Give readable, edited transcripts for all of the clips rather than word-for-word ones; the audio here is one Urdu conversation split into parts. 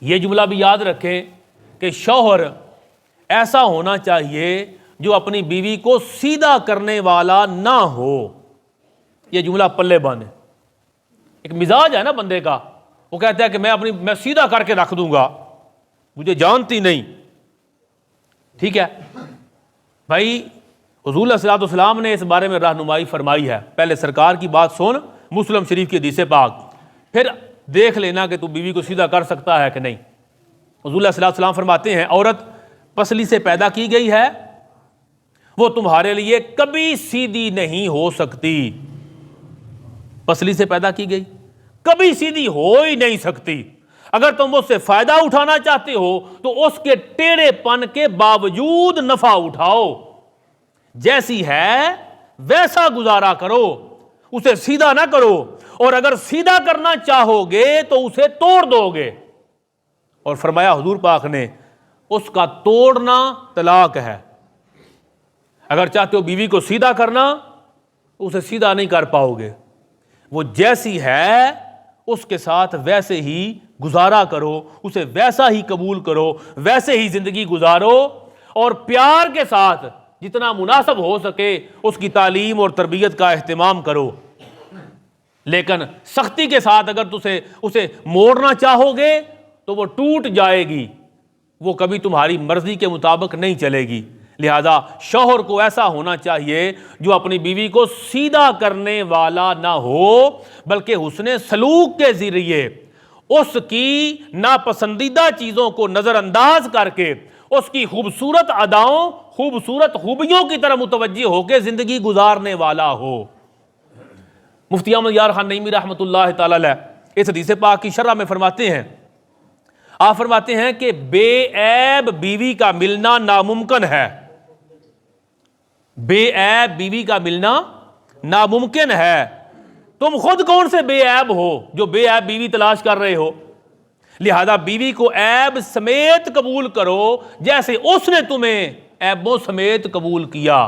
یہ جملہ بھی یاد رکھیں کہ شوہر ایسا ہونا چاہیے جو اپنی بیوی کو سیدھا کرنے والا نہ ہو. یہ جملہ پلے باندھے. ایک مزاج ہے نا بندے کا، وہ کہتا ہے کہ میں سیدھا کر کے رکھ دوں گا، مجھے جانتی نہیں. ٹھیک ہے بھائی، حضور علیہ الصلوۃ والسلام نے اس بارے میں رہنمائی فرمائی ہے. پہلے سرکار کی بات سن، مسلم شریف کی حدیث پاک، پھر دیکھ لینا کہ تو بیوی کو سیدھا کر سکتا ہے کہ نہیں. حضور علیہ الصلوۃ والسلام فرماتے ہیں عورت پسلی سے پیدا کی گئی ہے، وہ تمہارے لیے کبھی سیدھی نہیں ہو سکتی. پسلی سے پیدا کی گئی، کبھی سیدھی ہو ہی نہیں سکتی. اگر تم اس سے فائدہ اٹھانا چاہتے ہو تو اس کے ٹیڑھے پن کے باوجود نفع اٹھاؤ. جیسی ہے ویسا گزارا کرو، اسے سیدھا نہ کرو. اور اگر سیدھا کرنا چاہو گے تو اسے توڑ دو گے. اور فرمایا حضور پاک نے اس کا توڑنا طلاق ہے. اگر چاہتے ہو بیوی کو سیدھا کرنا، اسے سیدھا نہیں کر پاؤ گے. وہ جیسی ہے اس کے ساتھ ویسے ہی گزارا کرو، اسے ویسا ہی قبول کرو، ویسے ہی زندگی گزارو، اور پیار کے ساتھ جتنا مناسب ہو سکے اس کی تعلیم اور تربیت کا اہتمام کرو. لیکن سختی کے ساتھ اگر اسے موڑنا چاہو گے تو وہ ٹوٹ جائے گی، وہ کبھی تمہاری مرضی کے مطابق نہیں چلے گی. لہذا شوہر کو ایسا ہونا چاہیے جو اپنی بیوی کو سیدھا کرنے والا نہ ہو، بلکہ حسن سلوک کے ذریعے اس کی ناپسندیدہ چیزوں کو نظر انداز کر کے اس کی خوبصورت اداؤں، خوبصورت خوبیوں کی طرف متوجہ ہو کے زندگی گزارنے والا ہو. مفتی احمد یار خان نعیمی رحمۃ اللہ تعالی علیہ اس حدیث پاک کی شرح میں فرماتے ہیں، آپ فرماتے ہیں کہ بے عیب بیوی کا ملنا ناممکن ہے. بے عیب بیوی کا ملنا ناممکن ہے. تم خود کون سے بے عیب ہو جو بے عیب بیوی تلاش کر رہے ہو؟ لہذا بیوی کو عیب سمیت قبول کرو جیسے اس نے تمہیں عیبوں سمیت قبول کیا.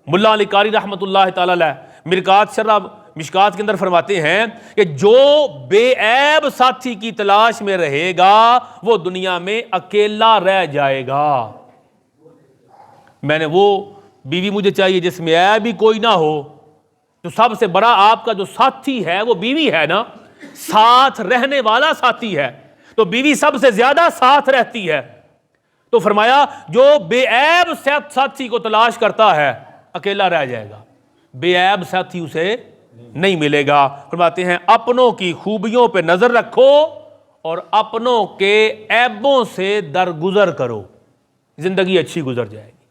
ملا علی قاری رحمۃ اللہ تعالی علیہ مرکات شرح مشکات کے اندر فرماتے ہیں کہ جو بے عیب ساتھی کی تلاش میں رہے گا وہ دنیا میں اکیلا رہ جائے گا. میں نے وہ بیوی مجھے چاہیے جس میں عیب ہی کوئی نہ ہو. تو سب سے بڑا آپ کا جو ساتھی ہے وہ بیوی ہے نا، ساتھ رہنے والا ساتھی ہے. تو بیوی سب سے زیادہ ساتھ رہتی ہے. تو فرمایا جو بے عیب ساتھی کو تلاش کرتا ہے اکیلا رہ جائے گا، بے عیب ساتھی اسے نہیں ملے گا. فرماتے ہیں اپنوں کی خوبیوں پہ نظر رکھو اور اپنوں کے عیبوں سے درگزر کرو، زندگی اچھی گزر جائے گی.